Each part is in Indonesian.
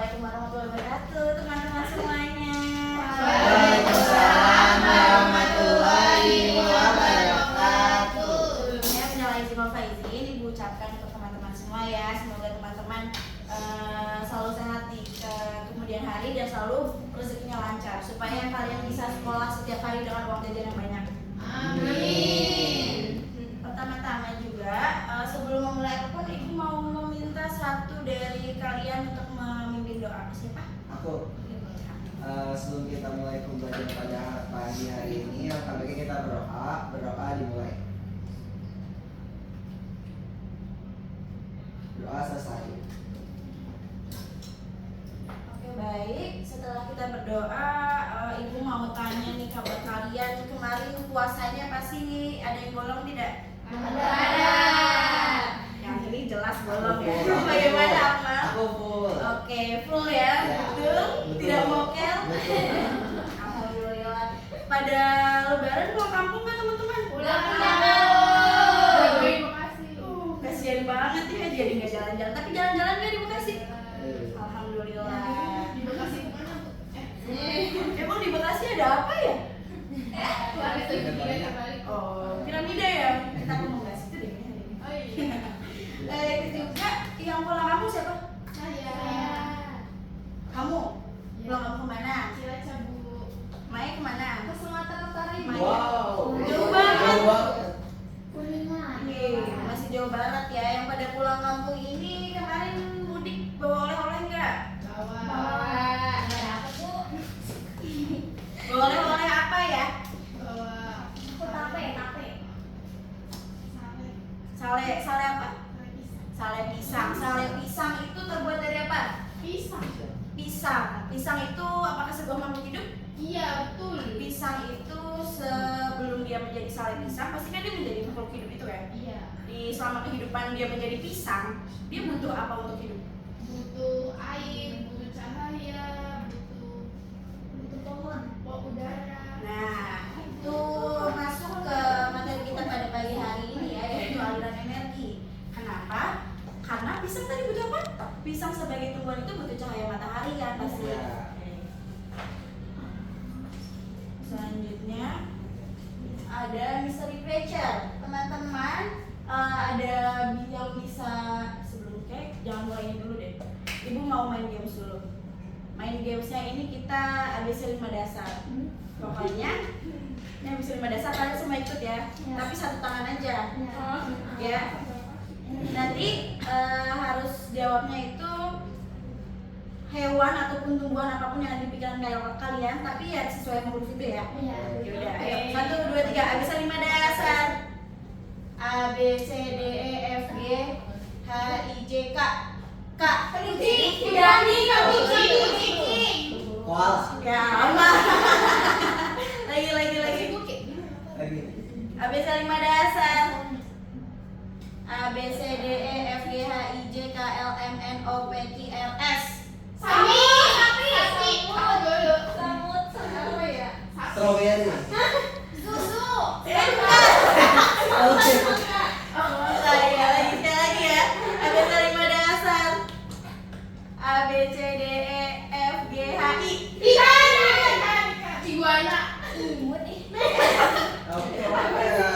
Assalamualaikum warahmatullahi wabarakatuh, teman-teman semuanya. Waalaikumsalam warahmatullahi wabarakatuh. Sebelumnya minal aidin wal faizin Ibu ucapkan untuk teman-teman semua ya. Semoga teman-teman selalu sehat di kemudian hari dan selalu rezekinya lancar supaya kalian bisa sekolah setiap hari dengan uang jajan yang banyak. Amin. Pertama-tama juga sebelum memulai apapun Ibu mau meminta satu dari kalian untuk memimpin doa. Siapa? Aku. Sebelum kita mulai pembelajaran pada pagi hari ini, langkah baiknya kita berdoa dimulai. Doa selesai. Oke baik, setelah kita berdoa, Ibu mau tanya nih kabar kalian kemarin puasanya pasti ada yang bolong tidak? Ada. Yang ini jelas bolong ya. Aku full. Bagaimana Amal? Aku full. Oke, full ya, Ya. betul? Tidak mokel? Betul. Alhamdulillah. Pada Lebaran pulang kampung kan teman-teman? Pulang. Kasian banget ya, jadi nggak jalan-jalan. Tapi jalan-jalan nggak di Bekasi? Alhamdulillah. Di Bekasi kemana, Bu? Emang di Bekasi ada apa ya? Ada segitiga terbalik. Oh, piramida ya? Kita ngomong nggak situ deh. Oh iya. Itu juga yang pulang kampung siapa? Saya. Kamu? Pulang kampung kemana? Cilacap, Bu. Maya kemana? Ke Sumatera Utara, Ibu. Wow. Jauh banget. Jauh banget. Kuningan. Oke, masih Jawa Barat ya. Yang pada pulang kampung ini kemarin mudik bawa oleh-oleh nggak? Bawa. Ada apa Bu? Bawa oleh-oleh apa ya? Bawa. Tape. Sale. Sale apa? Sale pisang. Sale pisang itu terbuat dari apa? Pisang. Pisang itu apakah sebuah makhluk hidup? Iya, betul. Pisang itu sebelum dia menjadi sale pisang pasti kan dia menjadi makhluk hidup itu kan? Iya. Di selama kehidupan dia menjadi pisang, dia butuh apa untuk hidup? Butuh air, butuh cahaya, butuh pohon, udara. Nah, itu masuk ke materi kita pada pagi hari ini ya, yaitu aliran energi. Kenapa? Karena pisang tadi butuh apa? Pisang sebagai tumbuhan itu butuh cahaya matahari kan pasti. Iya. Selanjutnya ada mystery creature. Teman-teman ada yang bisa sebelum cake jangan mulainya dulu deh. Ibu mau main games dulu. Main gamesnya ini kita ABC 5 dasar. Pokoknya ini ABC 5 dasar kalian semua ikut ya. Tapi satu tangan aja. Ya. Nanti harus jawabnya itu hewan ataupun tumbuhan apapun yang ada di pikiran kalian, tapi ya sesuai sama huruf itu ya. Iya. Yaudah, ayo. 1, 2, 3, ABC 5 dasar. A, B, C, D, E, F, G, H, I, J, K. K. Kelinci. Berani kamu kelinci. Koala. Ya, aman. lagi. Lagi. ABC 5 dasar. A, B, C, D, E, F, G, H, I, J, K, L, M, N, O, P, Q, R, S. Sapi. Apa dulu? Apa ya? Strawberry. Susu. Oke. Lagi ya. ABC 5 dasar. A, B, C, D, E, F, G, H, I. Ikan. Iguana. Oke, apa ya?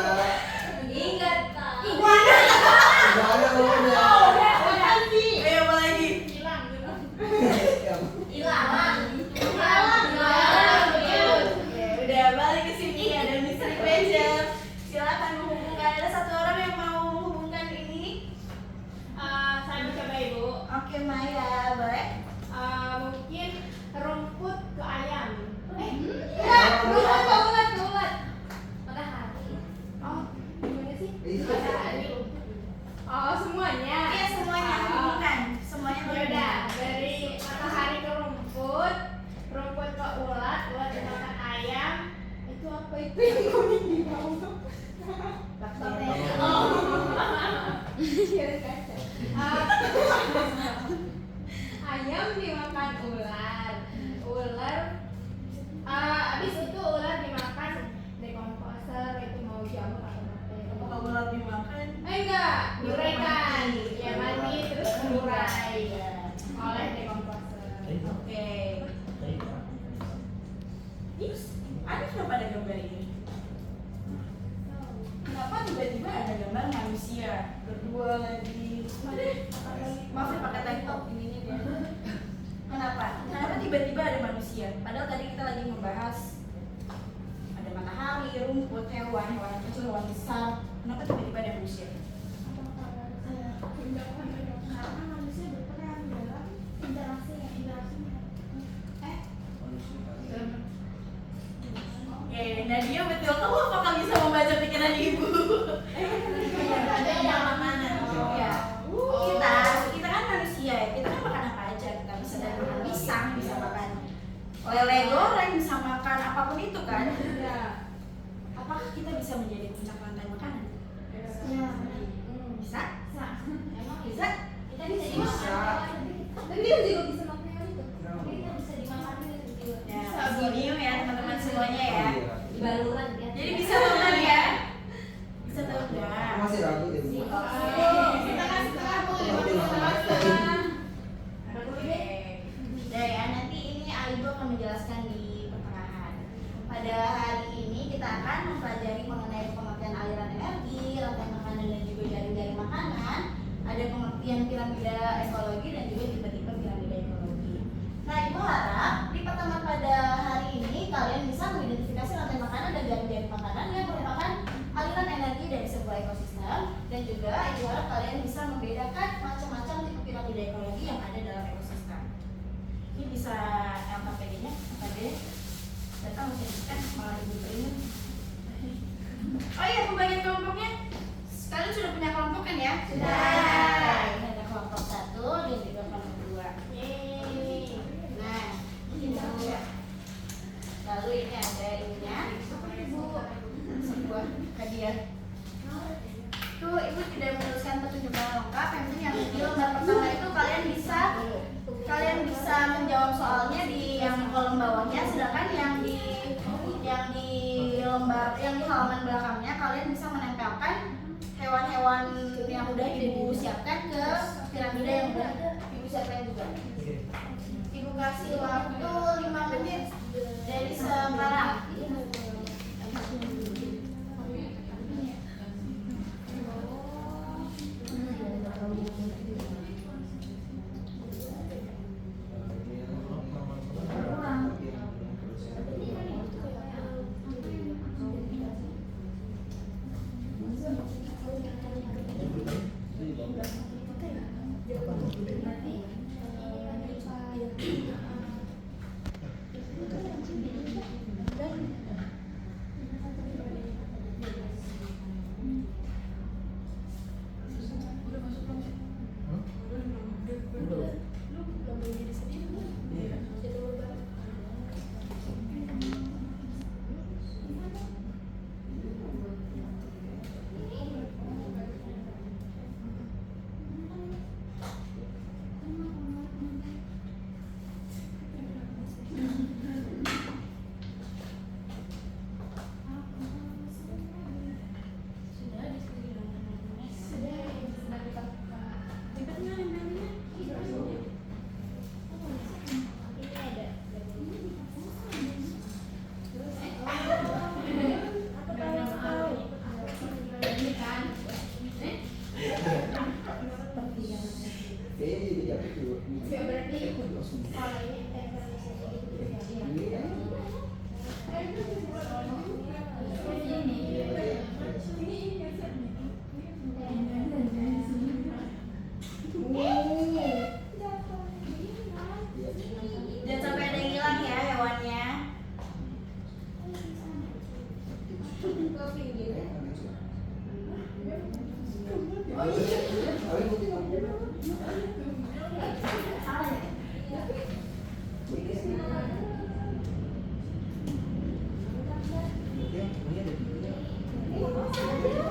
Ingat. Gimana udah? Ayo apa lagi? Hilang. Oke, udah balik ke sini ada mystery creature. Silakan menghubungkan. Ada satu orang yang mau menghubungkan ini. Saya mencoba, Ibu. Oke, Maya, boleh? Mungkin rumput ke ayam. Rumput ke ulat. Oh, gimana sih? Itu. Matahari. Oh, semuanya. Iya, semuanya hubungkan. Semuanya Ya udah, dari matahari ke rumput, rumput ke ulat, ulat dimakan ayam. Itu apa itu yang kuning di bawah? Bakteri. Oh. Kira kaca. Ayam dimakan ular. Abis itu ular dimakan dekomposer, itu mau jamur atau apa ya? Apakah ulat dimakan? Enggak, diuraikan. Mati. Ya mati terus diurai oleh dekomposer. Oke. Ih, ada kenapa ada gambar ini? Kenapa tiba-tiba ada gambar manusia berdua lagi? Maaf ya pakai tank top ininya dia. Kenapa? Kenapa tiba-tiba ada manusia? Padahal tadi kita lagi membahas ada matahari, rumput, hewan kecil, hewan besar. Kenapa tiba-tiba ada manusia? Karena manusia berperan dalam interaksinya. Nadia betul. Kamu apakah bisa membaca pikiran ibu? Ada yang makanan. Ya. Kita kan manusia ya. Kita kan makan apa aja. Kita bisa dari makan pisang, bisa makan lele goreng, bisa makan apapun itu kan. Apakah kita bisa menjadi puncak rantai makanan? Bisa? Emang Bisa? kita bisa Bisa. dimakan. Tapi kita juga bisa makan yang itu. Kita bisa dimakan juga. Ya, video ya teman-teman semuanya ya. Iya. Baluran ya. Jadi bisa tonton ya. Bisa tonton. Aku masih ragu deh. Bu. Kita kasih tahu Nanti makan apa? Oke. Nah ya, nanti ini Aibu akan menjelaskan di pertengahan. Pada hari ini kita akan mempelajari mengenai pengertian aliran energi, rantai makanan dan juga jaring-jaring makanan. Ada pengertian piramida ekologi dan juga tipe-tipe piramida ekologi. Nah, Ibu harap di pertemuan pada hari ini kalian bisa mengidentifikasi rantai makanan dan jaring-jaring makanan yang merupakan aliran energi dari sebuah ekosistem, dan juga Ibu harap kalian bisa membedakan macam-macam tipe piramida ekologi yang ada dalam ekosistem. Ini bisa LKPD-nya, LKPD datang menjadikan malah Ibu beringat. Oh iya, pembagian kelompoknya. Kalian sudah punya kelompok kan ya? Sudah. Ini ada kelompok 1 dan juga kelompok 2. Nah, ini ya. Lalu ini ada ininya. Sebuah hadiah. Tuh, Ibu tidak menuliskan petunjuk yang lengkap. Yang penting yang di lembar pertama itu kalian bisa menjawab soalnya di yang kolom bawahnya, sedangkan yang di halaman belakangnya kalian bisa menempelkan hewan-hewan yang udah Ibu siapkan ke piramida yang udah Ibu siapkan juga. Ibu kasih waktu 5 menit dari sekarang. Jangan sampai ada yang hilang ya hewannya. Ini ada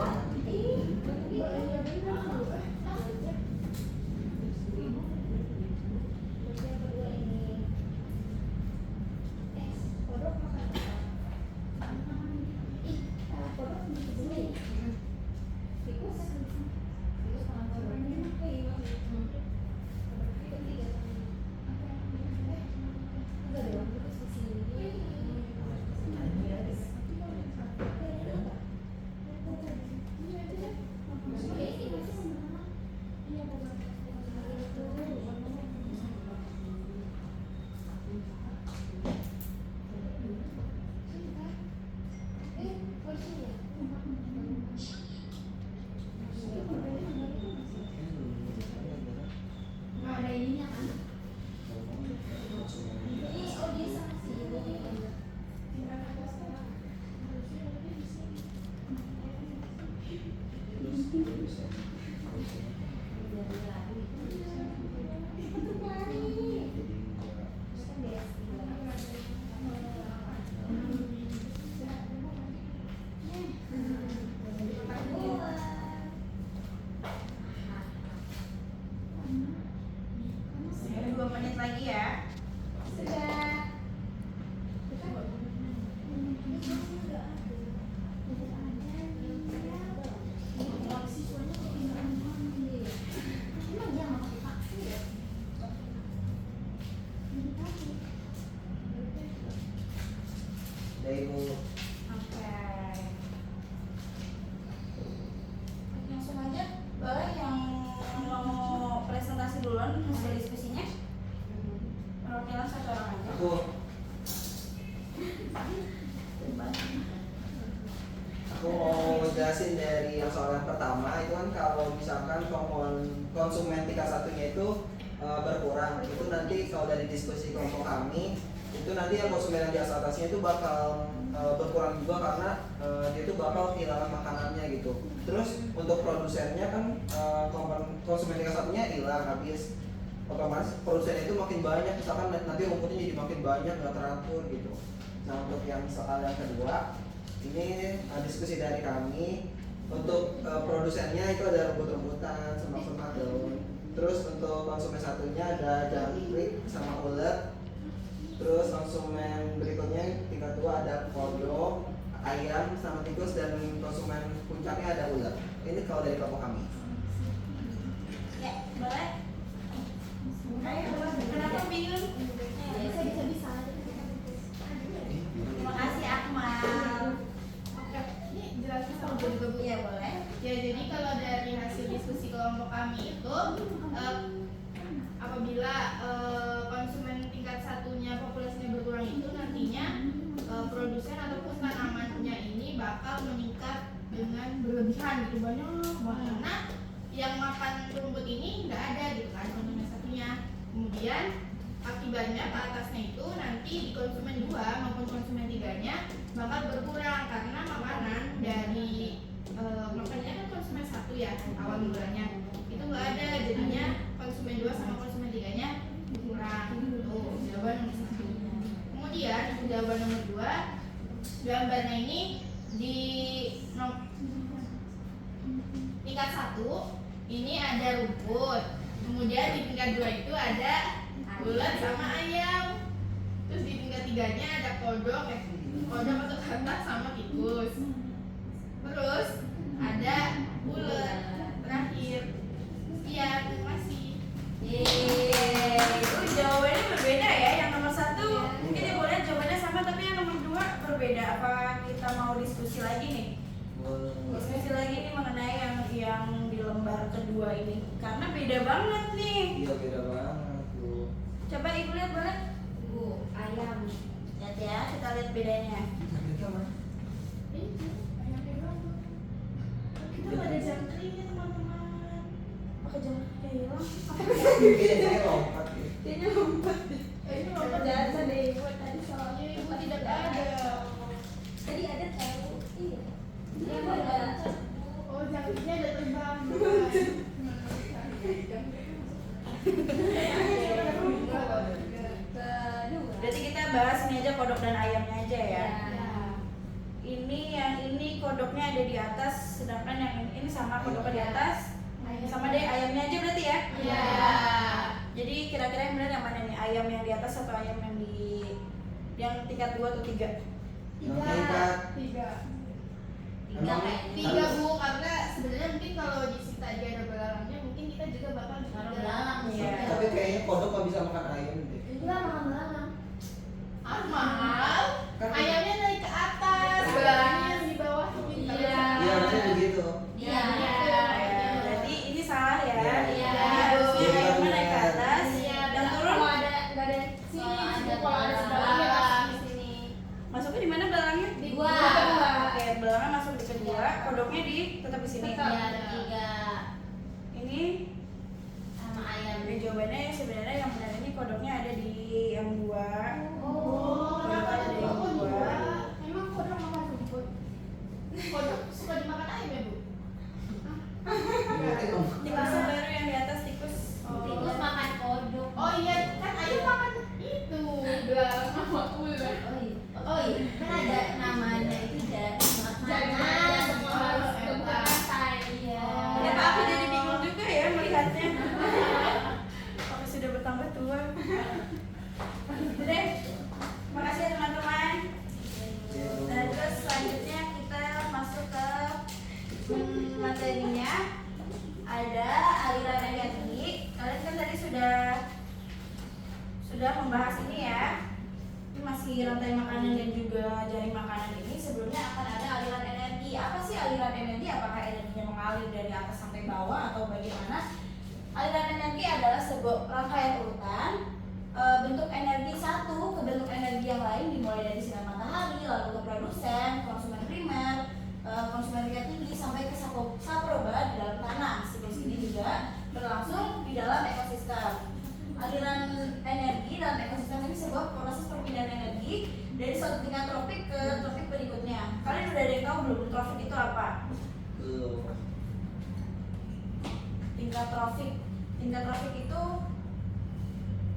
ya. Sudah. Dari Ibu. Oke. Langsung aja. Boleh yang mau presentasi duluan hasil diskusinya? Perwakilan satu orang aja. Aku. Aku mau jelasin dari yang soal yang pertama itu kan kalau misalkan konsumen tingkat satunya itu berkurang, itu nanti kalau dari diskusi kelompok kami itu nanti yang konsumen yang di atasnya itu bakal berkurang juga karena dia itu bakal kehilangan makanannya gitu. Terus untuk produsennya kan konsumen tingkat satunya hilang habis, otomatis produsennya itu makin banyak, misalkan nanti rumputnya jadi makin banyak nggak teratur gitu. Nah untuk yang soal yang kedua ini diskusi dari kami untuk produsennya itu ada rumput-rumputan, semak-semak daun. Terus untuk konsumen satunya ada jangkrik sama ulet. Terus konsumen berikutnya tingkat 2 ada kodok, ayam sama tikus, dan konsumen puncaknya ada ulet. Ini kalau dari kelompok kami. Ya, boleh. Ayo, kenapa bingung? Bisa. Terima kasih Akmal. Oke, ini jelasin sama juga Bu. Iya boleh. Ya, jadi kalau dari hasil diskusi kelompok kami itu apabila konsumen tingkat satunya populasinya berkurang itu nantinya produsen ataupun tanamannya ini bakal meningkat dengan berlebihan gitu, banyak karena yang makan rumput ini nggak ada gitu kan konsumen satunya. Kemudian akibatnya ke atasnya itu nanti di konsumen 2 maupun konsumen 3-nya bakal berkurang karena makanan dari makannya kan konsumen 1 ya awal mulanya itu nggak ada, jadinya konsumen 2 sama konsumen 3-nya kurang. Tuh jawaban nomor 1. Kemudian jawaban nomor 2, gambarnya ini di tingkat 1 ini ada rumput, kemudian di tingkat 2 itu ada ulat sama ayam, terus di tingkat 3-nya ada kodok atau katak sama tikus, terus ada ulet terakhir. Sekian, terima kasih. Yeay, jawabannya berbeda ya. Yang nomor 1 mungkin ya boleh jawabannya sama, tapi yang nomor 2 berbeda. Apa kita mau diskusi lagi nih? Diskusi lagi nih mengenai yang di lembar kedua ini, karena beda banget nih. Iya beda banget tuh. Coba ibu lihat boleh? Bu, ayam. Lihat ya, kita lihat bedanya. Ini ayam hilang. Kita nggak ada jangkriknya teman-teman. Pakai jangkrik hilang. Ini lompat gitu. Kayaknya lompat deh. Ini lompat Jasa deh. tadi soalnya ibu tidak ada. Tadi ada tahu. Iya. Iya, ada. Oh, jangkiknya ada terbang. Berarti kita bahas ini aja kodok dan ayamnya aja ya. Yang ini kodoknya ada di atas, sedangkan yang ini sama kodoknya di atas. Sama deh ayamnya aja berarti ya. Iya. Jadi kira-kira yang benar yang mana nih? Ayam yang di atas atau ayam yang tingkat 2 atau 3? Tiga Bu, karena sebenarnya mungkin kalau di sini tadi ada belalangnya, mungkin kita juga bakal Taruh belalang, ya. Tapi kayaknya kodok nggak bisa makan ayam deh. Enggak makan belalang. Mahal. Kan- Ayamnya naik ke atas, belalangnya yang di bawah. Iya. Iya maksudnya begitu. Iya. Berarti ini salah ya. Iya. Jadi harusnya Iya. ayamnya naik ke atas, Iya, yang turun kalau ada nggak ada sini, kalau ada sebelahnya masuk di sini. masuknya di mana belangangnya? Di gua. Oke, belangangnya masuk di kedua, kodoknya tetap di sini. Tetap. Iya, tiga. Ini Sama ayam. jawabannya sebenarnya yang benar ini kodoknya sudah membahas ini ya. Ini masih rantai makanan dan juga jaring makanan ini. Sebelumnya akan ada aliran energi. Apa sih aliran energi? Apakah energinya mengalir dari atas sampai bawah atau bagaimana? Aliran energi adalah sebuah rangkaian urutan bentuk energi satu ke bentuk energi yang lain, dimulai dari sinar matahari, lalu ke produsen, konsumen primer, konsumen tingkat tinggi, sampai ke saproba di dalam tanah. Siklus ini juga berlangsung di dalam ekosistem. Aliran energi dalam ekosistem ini sebuah proses perpindahan energi dari suatu tingkat tropik ke tropik berikutnya. Kalian udah ada yang tahu belum tropik itu apa? Belum. Tingkat tropik itu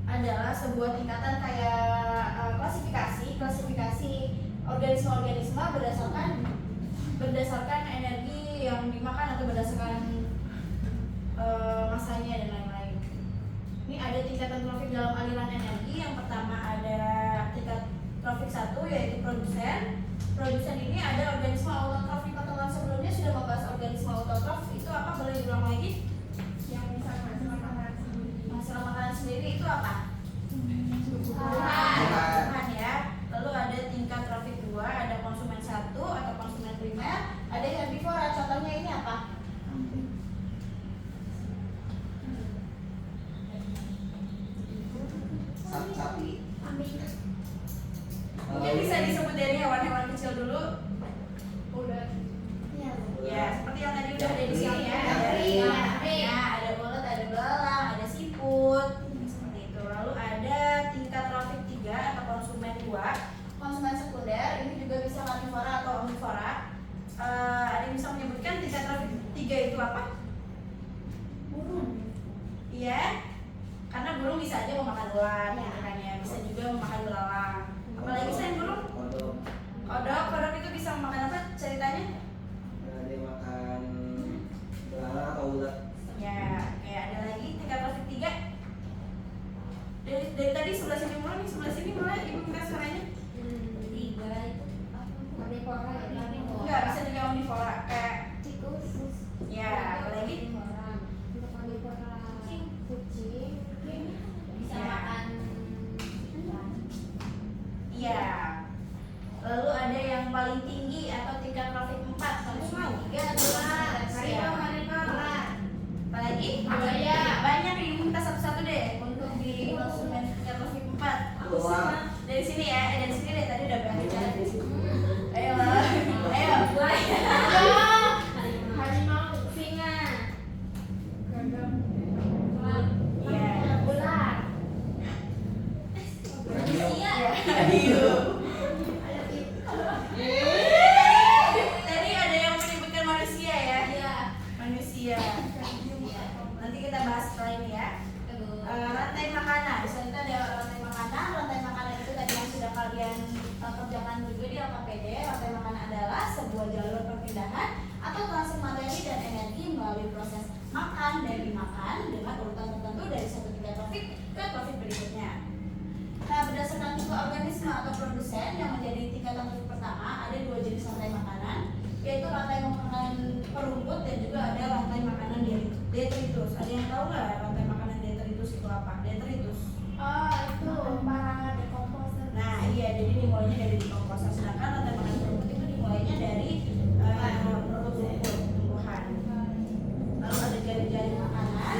adalah sebuah tingkatan kayak klasifikasi organisme-organisme berdasarkan energi yang dimakan atau berdasarkan masanya dan lain-lain. Ini ada tingkatan tropik dalam aliran energi. Yang pertama ada tingkat tropik 1 yaitu produsen. Produsen ini ada organisme autotrof. Pertemuan sebelumnya sudah membahas organisme autotrof. Itu apa? Boleh diulang lagi? Yang bisa menghasilkan makanan sendiri. Menghasilkan makanan sendiri itu apa? Tumbuhan. Tumbuhan ya. Lalu ada tingkat tropik 2, ada konsumen 1 atau konsumen primer, ada herbivora. Contohnya ini apa? Sapi. Mungkin bisa disebut dari hewan-hewan kecil dulu. Udah. Ya, seperti yang tadi udah ada di sini ya. Ada ulet, ada belalang, ada siput, seperti itu. Lalu ada tingkat tropik 3 atau konsumen 2. Konsumen sekunder ini juga bisa karnivora atau omnivora. Ada yang bisa menyebutkan tingkat tropik 3 itu apa? Burung. Iya. Karena burung bisa aja memakan ulat, gitu kan ya. Bisa juga memakan belalang. Apalagi selain burung? Kodok itu bisa memakan apa ceritanya? Dia makan belalang atau ulat. Ya, kayak ada lagi tingkat tropik 3. Dari tadi sebelah sini mulai nih, sebelah sini mulai ibu minta suaranya. 3 itu apa? Karnivora ya. Enggak, bisa juga omnivora kayak Tikus. ya, apa lagi? Untuk karnivora kucing bisa Ya. makan. Iya. Lalu ada yang paling tinggi atau tingkat tropik 4, konsumen 3 adalah Harimau. apalagi? Buaya. Banyak nih, minta satu-satu deh untuk di konsumen tingkat tropik 4. Ular. Dari sini ya, dari sini deh tadi udah berani jalan di sini. Ayo, buaya. Harimau, singa. Iya. Ular. Ayo. Tadi ada yang menyebutkan manusia ya? Iya. Manusia. Nanti kita bahas setelah ini ya. Rantai makanan. Selanjutnya ada rantai makanan. Rantai makanan itu tadi yang sudah kalian kerjakan juga di LKPD. Rantai makanan adalah sebuah jalur perpindahan atau transit materi dan energi melalui proses makan dan dimakan dengan urutan tertentu dari satu tingkat tropik ke tropik berikutnya. Nah, berdasarkan tipe organisme atau produsen yang menjadi tingkatan tropik pertama, ada 2 jenis rantai makanan, yaitu rantai makanan perumput dan juga ada rantai makanan detritus. Ada yang tahu nggak rantai makanan detritus itu apa? Detritus. Oh, itu para dekomposer. Nah, iya, jadi dimulainya dari dekomposer. Sedangkan rantai makanan perumput itu dimulainya dari rumput tumbuhan. Lalu ada jaring-jaring makanan.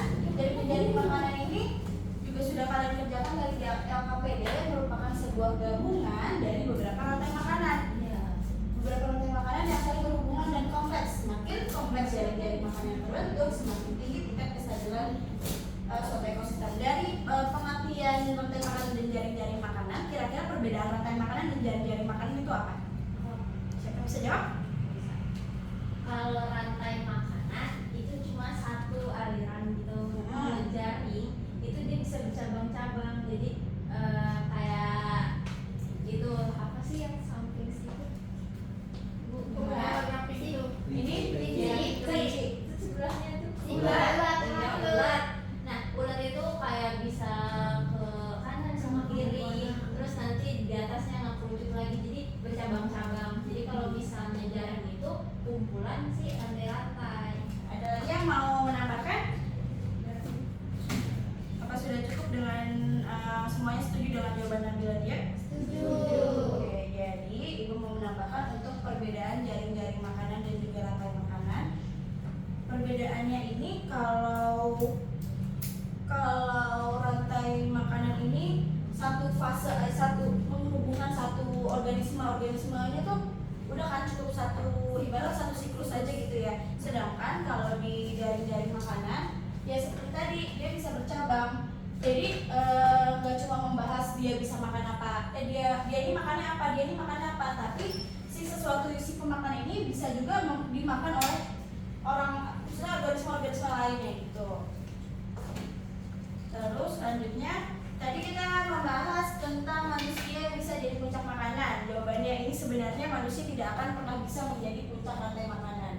Jaring makanan ini juga sudah kalian kerjakan dari LKPD, merupakan sebuah gabungan dari beberapa rantai makanan. Beberapa rantai makanan yang saling berhubungan dan kompleks. Semakin kompleks jaring-jaring makanan terbentuk, semakin tinggi tingkat kestabilan suatu ekosistem. Dari pengertian rantai makanan dan jaring-jaring makanan, kira-kira perbedaan rantai makanan dan jaring-jaring makanan itu apa? Siapa yang bisa jawab? Kalau rantai makanan itu cuma satu aliran gitu. Kalau jaring itu dia bisa bercabang-cabang. Jadi kayak itu apa sih yang samping situ? Ular itu. Ini Kelinci. Itu sebelahnya tuh Ular. ular. Nah, ular itu kayak bisa ke kanan sama kiri. Terus nanti di atasnya ngekerucut lagi. Jadi bercabang-cabang. Jadi kalau misalnya jaring itu kumpulan sih rantai-rantai. ada lagi yang mau menambahkan? Apa sudah cukup dengan semuanya setuju dengan jawaban Nabila dia? Setuju. Oke, jadi ibu mau menambahkan untuk perbedaan jaring-jaring makanan dan juga rantai makanan. Perbedaannya ini kalau rantai makanan ini satu fase menghubungkan satu organismenya tuh udah kan cukup ibarat satu siklus aja gitu ya. Sedangkan kalau di jaring-jaring makanan ya seperti tadi dia bisa bercabang. Jadi nggak cuma membahas dia bisa makan apa, dia ini makannya apa, tapi si pemakan ini bisa juga dimakan oleh misalnya organisme lainnya gitu. Terus selanjutnya tadi kita membahas tentang manusia yang bisa jadi puncak makanan. Jawabannya ini sebenarnya manusia tidak akan pernah bisa menjadi puncak rantai makanan.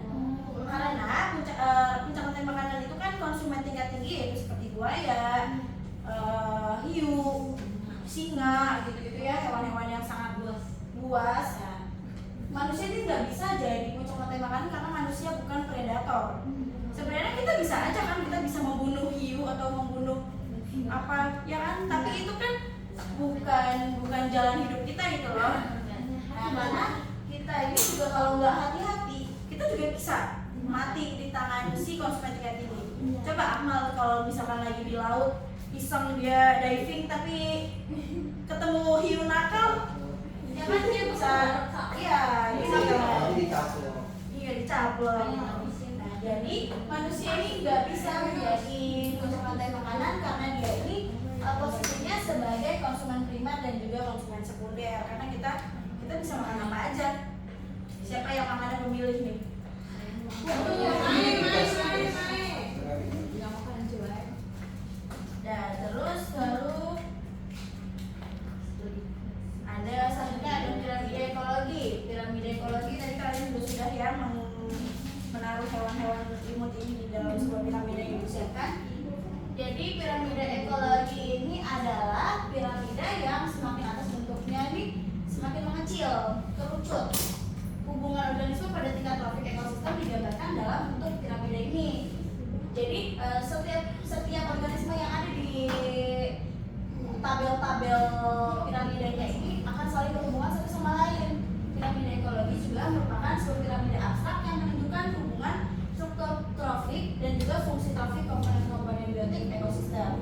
Karena puncak rantai makanan itu kan konsumen tingkat tinggi yaitu seperti buaya, hiu, singa, gitu-gitu ya, hewan-hewan yang sangat buas. Ya. Manusia ini nggak bisa jadi puncak rantai makanan karena manusia bukan predator. Sebenarnya kita bisa aja kan, kita bisa membunuh hiu atau membunuh apa ya kan, tapi itu kan bukan jalan hidup kita gitu loh. Nah, karena kita ini juga kalau nggak hati-hati kita juga bisa mati di tangan si konsumen tingkat tinggi. Coba Akmal kalau misalkan lagi di laut iseng dia diving tapi ketemu hiu nakal, ya kan dia bisa dicaplok. Nah, jadi manusia ini nggak bisa menjadi puncak rantai makanan karena dia ini posisinya sebagai konsumen primer dan juga konsumen sekunder. Karena kita bisa makan apa aja. Siapa yang akan memilih nih? Nah, terus lalu ada selanjutnya ada piramida ekologi. Piramida ekologi tadi kalian juga sudah ya menaruh hewan-hewan imut ini di dalam sebuah piramida yang disiapkan. Jadi piramida ekologi ini adalah piramida yang semakin atas bentuknya ini semakin mengecil, kerucut. Hubungan organisme pada tingkat trofik ekosistem digambarkan dalam bentuk piramida ini. Jadi setiap organisme yang ada di tabel-tabel piramidanya ini akan saling berhubungan satu sama lain. Piramida ekologi juga merupakan sebuah piramida abstrak yang menunjukkan hubungan struktur trofik dan juga fungsi trofik komponen-komponen biotik ekosistem.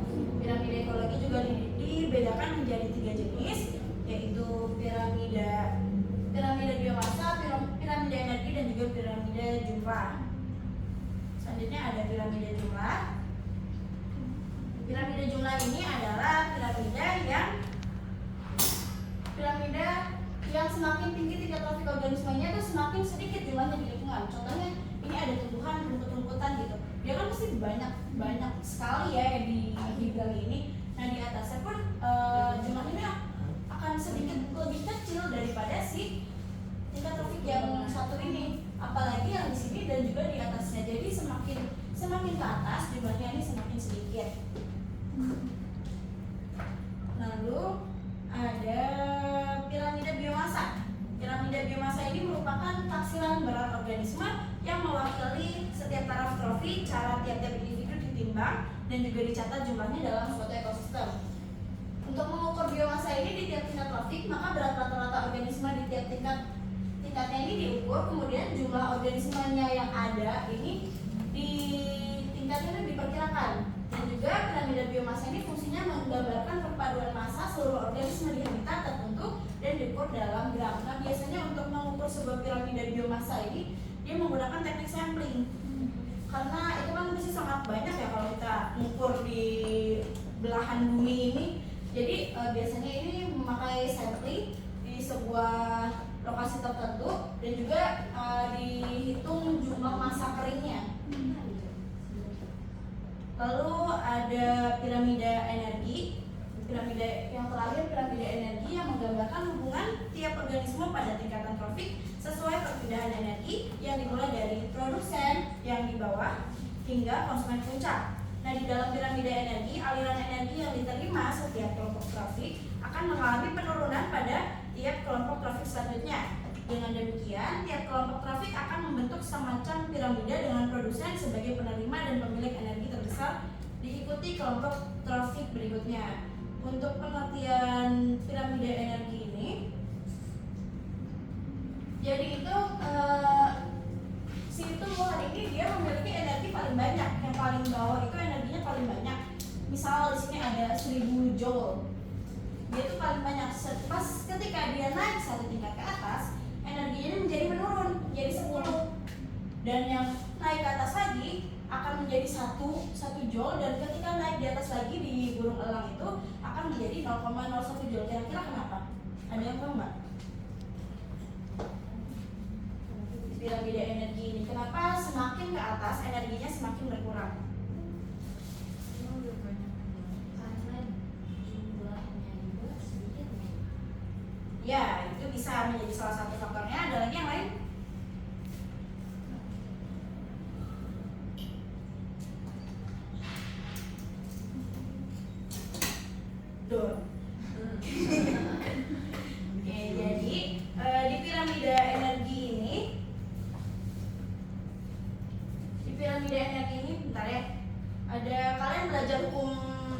Piramida ekologi juga dibedakan menjadi 3 jenis, yaitu piramida biomassa, piramida energi dan juga piramida jumlah. Selanjutnya ada piramida jumlah. Piramida jumlah ini adalah piramida yang semakin tinggi tingkat trofik organismenya itu semakin sedikit jumlahnya di lingkungan. Contohnya ini ada tumbuhan, rumput-rumputan gitu. Dia kan pasti banyak sekali ya di bidang ini. Nah di atasnya pun jumlahnya akan sedikit lebih kecil daripada si tingkat trofik yang satu ini. Apalagi yang di sini dan juga di atasnya. Jadi semakin ke atas jumlahnya ini semakin sedikit. Lalu ada piramida biomassa. Piramida biomassa ini merupakan taksiran berat organisme yang mewakili setiap taraf trofi, cara tiap-tiap individu ditimbang dan juga dicatat jumlahnya dalam suatu ekosistem. Untuk mengukur biomassa ini di tiap tingkat trofik, maka berat rata-rata organisme di tiap tingkatnya ini diukur, kemudian jumlah organismenya yang ada ini di tingkatnya diperkirakan. Dan juga piramida biomassa ini fungsinya menggambarkan perpaduan massa seluruh organisme di habitat tertentu dan diukur dalam gram. Nah biasanya untuk mengukur sebuah piramida biomassa ini dia menggunakan teknik sampling. Karena itu kan masih sangat banyak ya kalau kita mengukur di belahan bumi ini. Jadi biasanya ini memakai sampling di sebuah lokasi tertentu dan juga dihitung jumlah massa keringnya. Lalu ada piramida energi. Piramida yang terakhir, piramida energi yang menggambarkan hubungan tiap organisme pada tingkatan trofik sesuai perpindahan energi yang dimulai dari produsen yang di bawah hingga konsumen puncak. Nah, di dalam piramida energi, aliran energi yang diterima setiap kelompok trofik akan mengalami penurunan pada tiap kelompok trofik selanjutnya. Dengan demikian, tiap kelompok trofik akan membentuk semacam piramida dengan produsen sebagai penerima dan pemilik energi terbesar, diikuti kelompok trofik berikutnya. untuk pengertian piramida energi ini, jadi itu si tumbuhan ini dia memiliki energi paling banyak. Yang paling bawah itu energinya paling banyak. Misal di sini ada 1000 joule, dia itu paling banyak. Pas ketika dia naik satu tingkat ke atas, energinya ini menjadi menurun, jadi 10. Dan yang naik ke atas lagi akan menjadi 1 joule, dan ketika naik di atas lagi di burung elang itu akan menjadi 0,01 joule. Kira-kira kenapa? Ada yang tahu nggak? Piramida energi ini kenapa semakin ke atas energinya semakin berkurang? Karena jumlahnya juga sedikit nih. Ya, itu bisa menjadi salah satu faktornya. Ada lagi yang lain? Dor. Oke, jadi di piramida energi ini, bentar ya. Ada kalian belajar hukum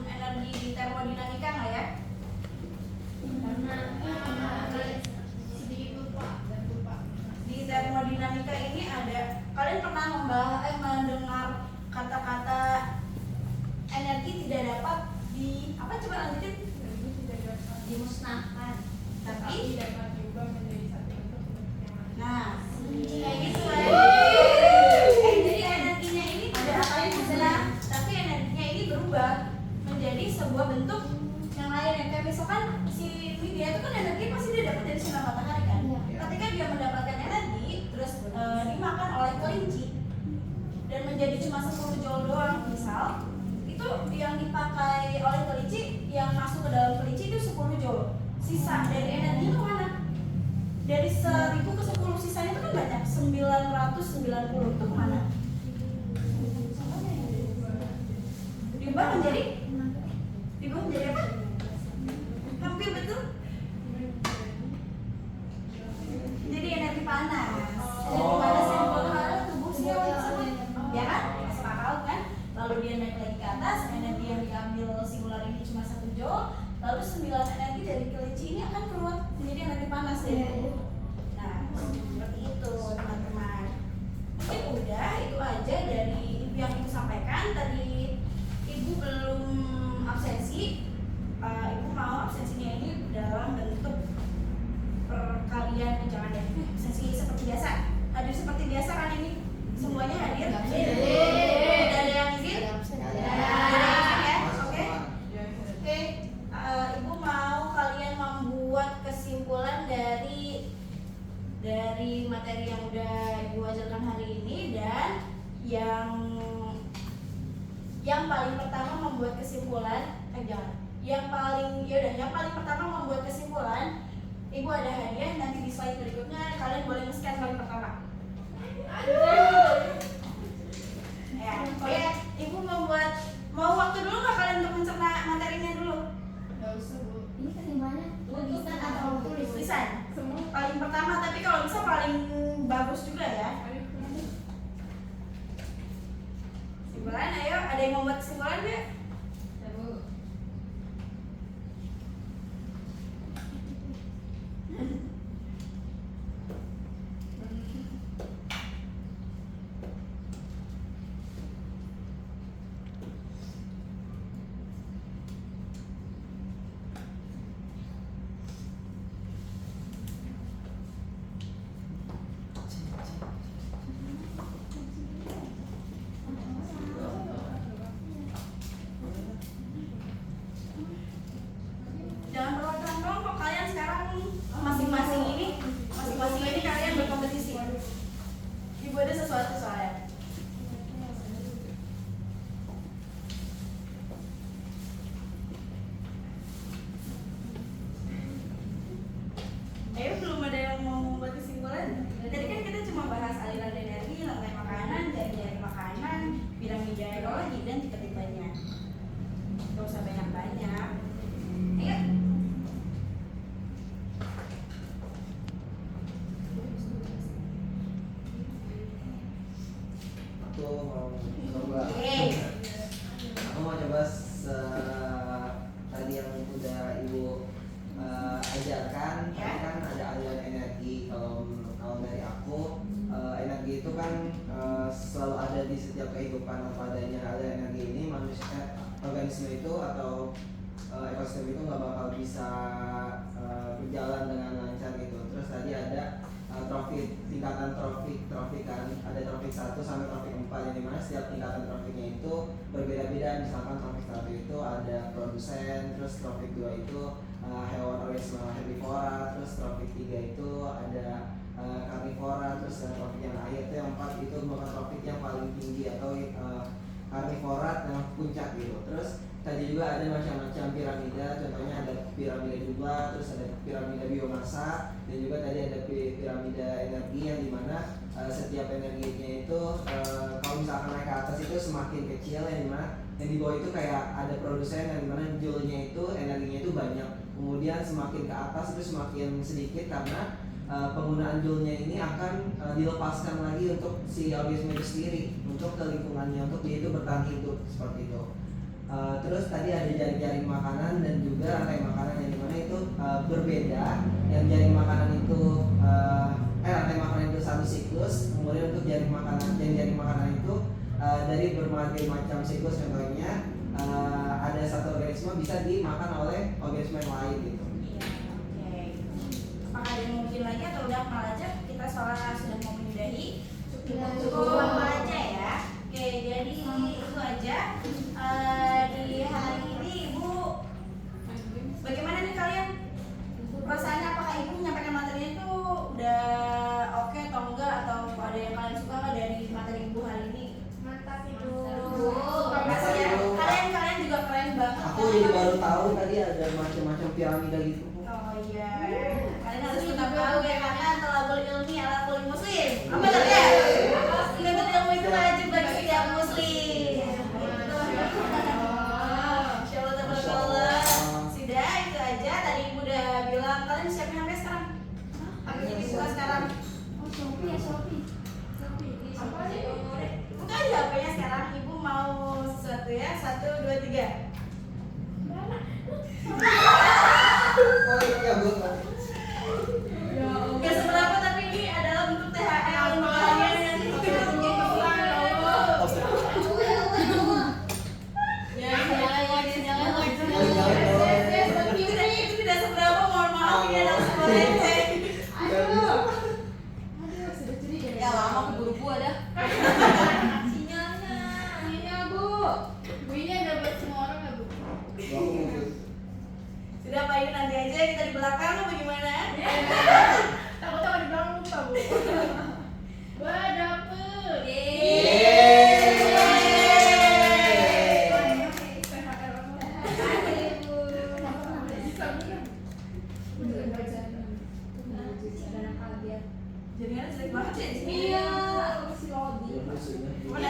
energi di termodinamika nggak ya? sedikit lupa dan lupa. Di termodinamika ini ada, kalian pernah mendengar kata-kata energi tidak dapat di apa, coba lanjutin. Dimusnahkan. Tapi dapat diubah menjadi satu bentuk yang lain. nah, kayak gitu ya. Jadi energinya ini tidak akan musnah, tapi energinya ini berubah menjadi sebuah bentuk yang lain. Yang kayak misalkan si dia itu kan energi pasti dia dapat dari sinar matahari kan. Iya. Ketika dia mendapatkan energi, terus dimakan oleh kelinci dan menjadi cuma 10 joule doang, misal itu yang dipakai oleh kelinci, yang masuk ke dalam kelinci itu 10 joule. Sisa dari energi itu mana? Dari 1000 ke 10 sisanya itu kan banyak, 990 itu kemana? Diubah menjadi apa? Hampir betul. Jadi energi panas. Energi panas yang berpengaruh tubuh sih, ya kan? Masuk akal kan? Lalu dia naik lagi ke atas, energi yang diambil singular ini cuma 1 joule, lalu 9 energi dari kelinci ini akan keluar menjadi energi panas dari tubuh. Nah, seperti itu teman-teman. Mungkin udah itu aja dari yang ibu sampaikan. Tadi ibu belum absensi. Ibu mau absensinya ini dalam bentuk perkalian, jangan deh, absensi seperti biasa. Hadir seperti biasa kan ini? Semuanya hadir? Tidak ada yang izin? Ada yang izin ya? Oke. Oke, ibu mau kalian membuat kesimpulan dari materi yang udah ibu ajarkan hari ini, dan yang paling pertama membuat kesimpulan, yang paling pertama membuat kesimpulan, ibu ada hadiah. Nanti di slide berikutnya kalian boleh nge-scan paling pertama. Ya, oke, ibu mau waktu dulu nggak kalian untuk mencerna materinya dulu? Nggak usah, Bu. Ini kan gimana? Tulisan atau tulisan? Semua. Paling pertama, tapi kalau bisa paling bagus juga ya. Kesimpulan, ayo, ada yang mau buat kesimpulan nggak? Jangan berlomba dong, kok kalian sekarang masing-masing ini kalian berkompetisi. Ibu ada sesuatu soalnya. Ayo, belum ada yang mau membuat kesimpulan. Tadi kan kita cuma bahas aliran energi, rantai makanan, jari-jari makanan, piramida ekologi, dan tipe-tipenya. Gak usah banyak-banyak. Ayo. Aku mau coba tadi yang ajarkan, Ya. tadi kan ada aliran energi. Kalau dari aku, energi itu kan selalu ada di setiap kehidupan. Apa adanya aliran energi ini, manusia, organisme itu atau ekosistem itu nggak bakal bisa berjalan dengan lancar gitu. Terus tadi ada tingkatan trofik kan, ada trofik 1 sampai trofik 4, yang dimana setiap tingkatan trofiknya itu berbeda-beda. Misalkan trofik 1 itu ada produsen, terus trofik 2 itu hewan organisme herbivora, terus trofik 3 itu ada karnivora, terus trofik yang akhir itu yang 4 itu merupakan trofik yang paling tinggi atau karnivora yang puncak gitu. Terus tadi juga ada macam-macam piramida, contohnya ada piramida jumlah, terus ada piramida biomasa, dan juga tadi ada piramida energi yang dimana setiap energinya itu kalau misalkan naik ke atas itu semakin kecil, yang dimana yang di bawah itu kayak ada produsen yang dimana joule-nya itu energinya itu banyak, kemudian semakin ke atas itu semakin sedikit karena penggunaan joule-nya ini akan dilepaskan lagi untuk si organisme itu sendiri, untuk ke lingkungannya, untuk dia itu bertahan hidup seperti itu. Terus tadi ada jaring-jaring makanan dan juga rantai makanan yang dimana itu berbeda. Yang jaring makanan itu rantai makanan itu satu siklus, kemudian untuk jaring makanan itu dari berbagai macam siklus. Contohnya ada satu organisme bisa dimakan oleh organisme yang lain gitu. Iya, oke. Apakah ada yang mungkin lagi atau udah hafal aja? Kita soalnya sudah mau menyudahi. Cukup hafal aja ya. Oke, jadi itu aja. Di hari ini Ibu, bagaimana nih kalian? Perasaannya apakah Ibu menyampaikan materinya itu udah oke atau enggak, atau ada yang kalian suka nggak dari materi Ibu hari ini? Mantap itu. Rasanya kalian juga keren banget. Aku jadi baru tahu tadi ada macam-macam piramida gitu. Oh iya, kalian harus tetap tahu ya, karena tolabul ilmi ala kulli muslim. Apa tadi ya? Menuntut ilmu itu wajib bagi setiap muslim. Insyaallah tabarakallah. Sudah itu aja. Tadi Ibu udah bilang kalian siapin HP sekarang. HP-nya dibuka sekarang. Shopee. Apa sih? Buka aja HP-nya sekarang. Ibu mau sesuatu ya. 1, 2, 3. Oh iya, gue tahu. Gak seberapa, tapi ini adalah bentuk THR untuk kalian yang itu tidak seberapa, mohon maaf, ini adalah sebuah receh. Ya lama keburu-buru ada. Ini Bu. Bu ini ada buat semua orang nggak Bu? Sudah Pak, ini nanti aja kita di belakang apa gimana? Takut-takut di belakang lupa Bu. Wah dapet. Jaringannya jelek banget ya di sini. Iya, si Lodi. Mana